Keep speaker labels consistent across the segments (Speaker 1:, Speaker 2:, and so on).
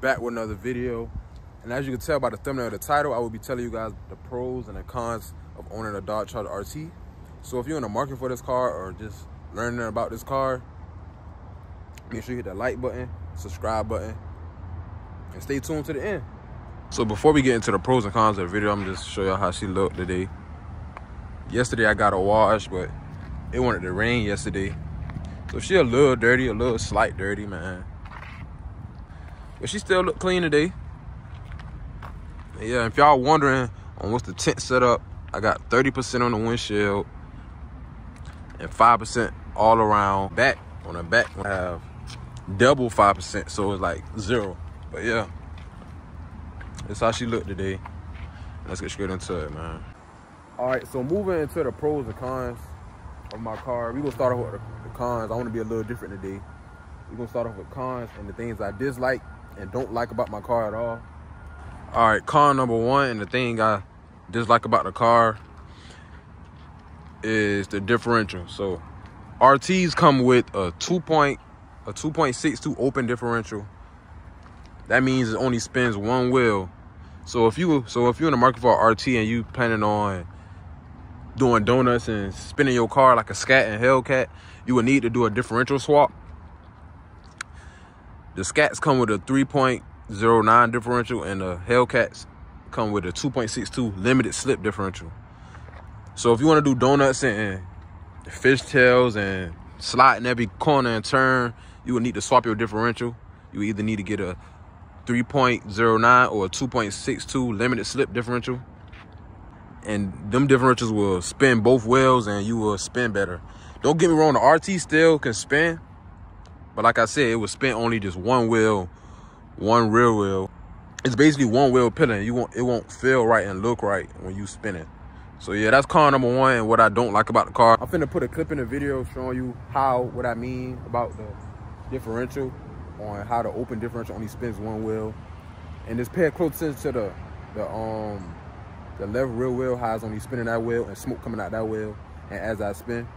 Speaker 1: back with another video. And as you can tell by the thumbnail of the title, I will be telling you guys the pros and the cons of owning a Dodge Charger RT. So if you're in the market for this car or just learning about this car, make sure you hit that like button, subscribe button, and stay tuned to the end. So before we get into the pros and cons of the video, I'm just show y'all how she looked today. Yesterday I got a wash, but it wanted to rain yesterday. So she a little dirty, a little slight dirty, man. But she still look clean today. Yeah, if y'all wondering on what's the tint setup, I got 30% on the windshield and 5% all around. Back, on the back, I have double 5%, so it's like 0. But yeah, that's how she looked today. Let's get straight into it, man. All right, so moving into the pros and cons of my car. We're gonna start off with the cons. I wanna be a little different today. We're gonna start off with cons and the things I dislike and don't like about my car at all. All right, con number 1, and the thing I dislike about the car is the differential. So RTs come with a 2.62 open differential. That means it only spins one wheel. So if you're in the market for an RT and you planning on doing donuts and spinning your car like a Scat and Hellcat, you would need to do a differential swap. The Scats come with a 3.09 differential and the Hellcats come with a 2.62 limited slip differential. So if you want to do donuts and fishtails and slide in every corner and turn, you would need to swap your differential. You either need to get a 3.09 or a 2.62 limited slip differential. And them differentials will spin both wheels and you will spin better. Don't get me wrong, the RT still can spin. But like I said, it will spin only just one wheel, one rear wheel. It's basically one wheel pilling. It won't feel right and look right when you spin it. So yeah, that's con number 1 and what I don't like about the car. I'm finna put a clip in the video showing you what I mean about the differential, on how the open differential only spins one wheel. And just pay close attention to the left rear wheel, how it's only spinning that wheel and smoke coming out that wheel, and as I spin.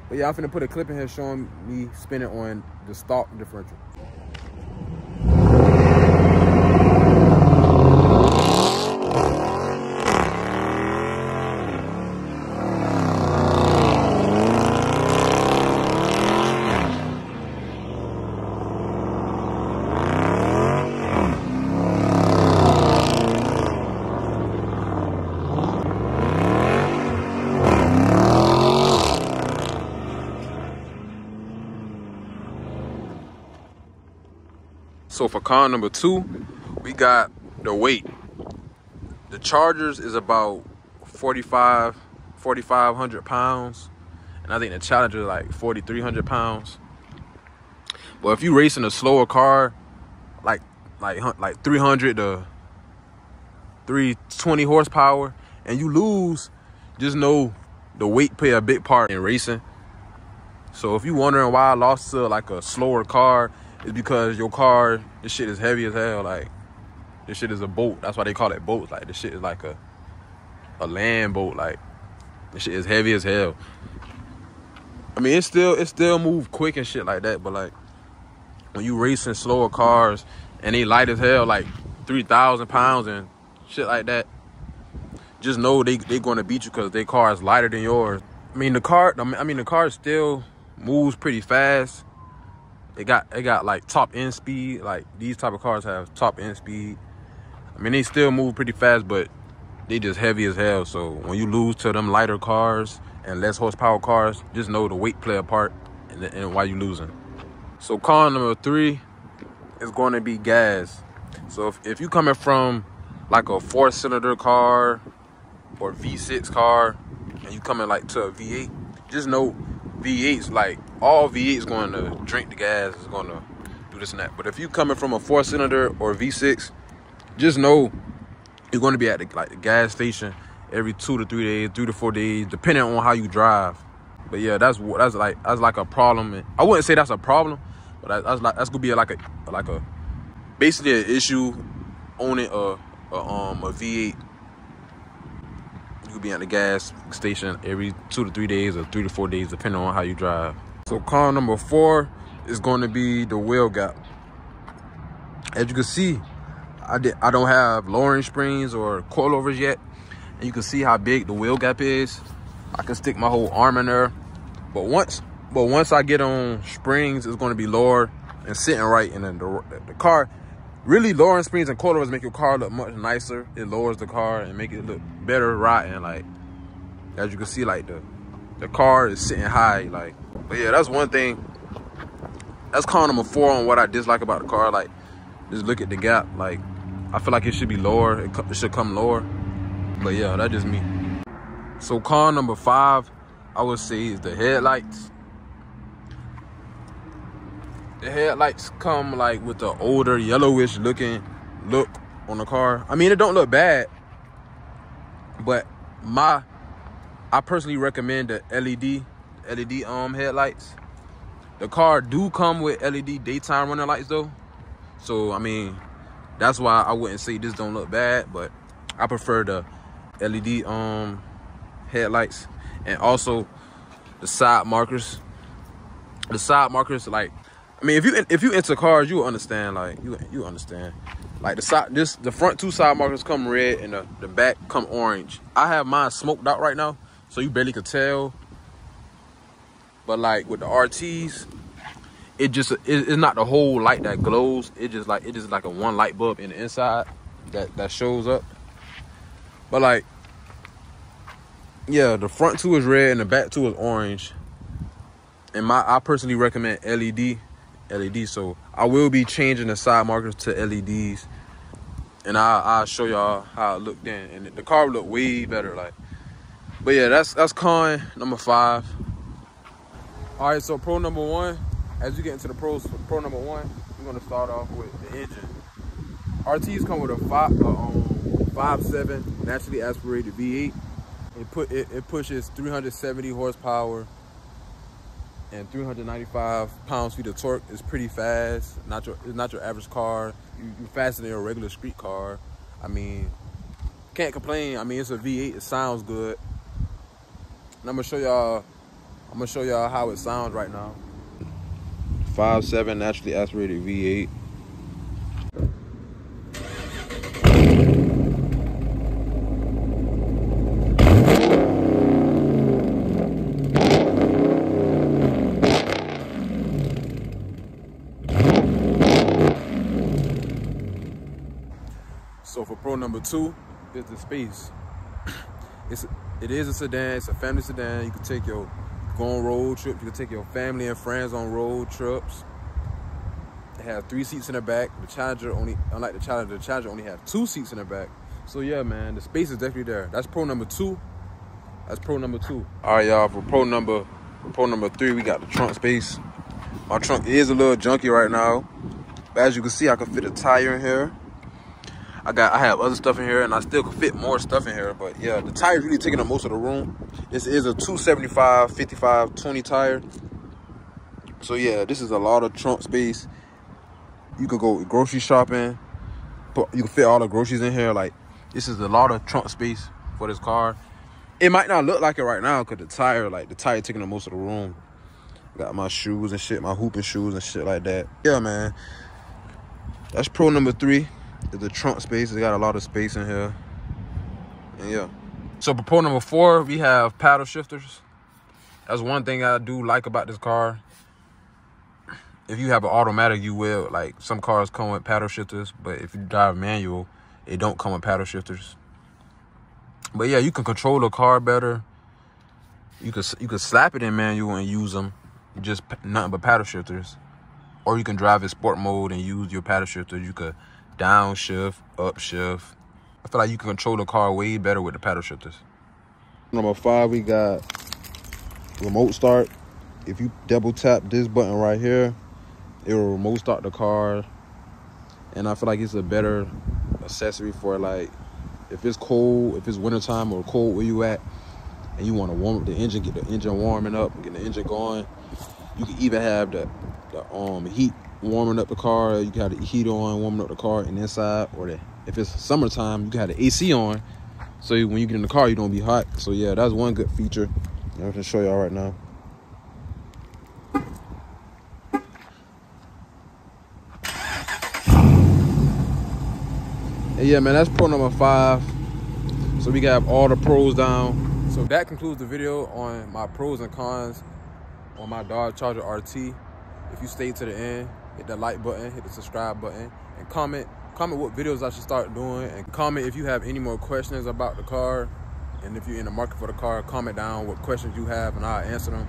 Speaker 1: But yeah, I'm finna put a clip in here showing me spinning on the stock differential. So for con number 2, we got the weight. The Chargers is about 4,500 pounds. And I think the Challenger is like 4,300 pounds. But if you racing a slower car, like 300 to 320 horsepower, and you lose, just know the weight play a big part in racing. So if you're wondering why I lost to like a slower car, it's because your car, this shit is heavy as hell. Like, this shit is a boat. That's why they call it boats. Like, this shit is like a land boat. Like, this shit is heavy as hell. I mean, it still move quick and shit like that. But like, when you racing slower cars and they light as hell, like 3,000 pounds and shit like that, just know they gonna beat you because their car is lighter than yours. The car still moves pretty fast. It got like top end speed. Like, these type of cars have top end speed. They still move pretty fast, but they just heavy as hell. So when you lose to them lighter cars and less horsepower cars, just know the weight play a part in why you losing. So con number 3 is going to be gas. So if you coming from like a 4-cylinder car or V6 car and you coming like to a V8, just know V8's like, all V8's going to drink the gas, is going to do this and that. But if you coming from a 4-cylinder or V6, just know you're going to be at the gas station every 2 to 3 days, 3 to 4 days, depending on how you drive. But yeah, that's like a problem. I wouldn't say that's a problem, but that's gonna be like a basically an issue owning a V8. You could be at the gas station every 2 to 3 days or 3 to 4 days, depending on how you drive. So con number 4 is going to be the wheel gap. As you can see, I don't have lowering springs or coilovers yet. And you can see how big the wheel gap is. I can stick my whole arm in there. But once I get on springs, it's going to be lower and sitting right. And then the car, really lowering springs and coilovers make your car look much nicer. It lowers the car and make it look better riding. Like, as you can see, like the car is sitting high. Like, but yeah, that's one thing. That's car number 4 on what I dislike about the car. Like, just look at the gap. Like, I feel like it should be lower. It should come lower. But yeah, that's just me. So car number 5, I would say, is the headlights. The headlights come like with the older yellowish looking look on the car. I mean, it don't look bad, but I personally recommend the LED headlights. The car do come with LED daytime running lights though. So I mean, that's why I wouldn't say this don't look bad, but I prefer the LED headlights. And also the side markers. The side markers, like, I mean, if you into cars, you will understand. Like, you understand. Like, the front 2 side markers come red and the back come orange. I have mine smoked out right now, so you barely could tell. But like with the RTs, it's not the whole light that glows. It just like a one light bulb in the inside that shows up. But like, yeah, the front 2 is red and the back 2 is orange. And I personally recommend LED. So I will be changing the side markers to LEDs, and I'll show y'all how it looked then. And the car will look way better. Like, but yeah, that's con number 5. All right, so pro number 1. As you get into the pros for pro number 1, we're gonna start off with the engine. RTs come with a 5.7 naturally aspirated V8. It pushes 370 horsepower and 395 pounds-feet of torque. Is pretty fast. It's not your average car. You faster than your regular street car. I mean, can't complain. I mean, it's a V8. It sounds good. And I'm gonna show y'all how it sounds right now. 5.7 naturally aspirated V8. So for pro number 2 is the space. It is a sedan. It's a family sedan. You can go on road trips. You can take your family and friends on road trips. It has 3 seats in the back. The Challenger unlike the Challenger only has 2 seats in the back. So yeah, man, the space is definitely there. That's pro number 2. That's pro number 2. All right, y'all. For pro number 3, we got the trunk space. My trunk is a little junky right now, but as you can see, I can fit a tire in here. I have other stuff in here, and I still can fit more stuff in here. But yeah, the tire's really taking up most of the room. This is a 275 55/20 tire. So yeah, this is a lot of trunk space. You could go grocery shopping. You can fit all the groceries in here. Like, this is a lot of trunk space for this car. It might not look like it right now because the tire taking up most of the room. Got my shoes and shit, my hooping shoes and shit like that. Yeah, man. That's pro number 3. The trunk space. It got a lot of space in here. And yeah. So for pro number 4, we have paddle shifters. That's one thing I do like about this car. If you have an automatic, you will. Like, some cars come with paddle shifters, but if you drive manual, it don't come with paddle shifters. But yeah, you can control the car better. You could slap it in manual and use them, just nothing but paddle shifters. Or you can drive in sport mode and use your paddle shifters. You could downshift, upshift. I feel like you can control the car way better with the paddle shifters. Number 5, we got remote start. If you double tap this button right here, it will remote start the car. And I feel like it's a better accessory for, like, if it's cold, if it's wintertime or cold where you at, and you want to warm up the engine, get the engine warming up, get the engine going. You can even have the heat warming up the car. You can have the heat on, warming up the car and inside. Or if it's summertime, you can have the AC on, so when you get in the car, you don't be hot. So yeah, that's one good feature. I'm going to show y'all right now. And yeah, man, that's pro number 5. So we got all the pros down. So that concludes the video on my pros and cons on my Dodge Charger RT. If you stay to the end, hit that like button, hit the subscribe button, and comment what videos I should start doing, and comment if you have any more questions about the car. And if you're in the market for the car, comment down what questions you have and I'll answer them.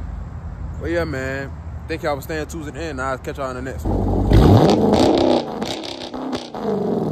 Speaker 1: But yeah, man, thank y'all for staying tuned to the end. I'll catch y'all in the next one.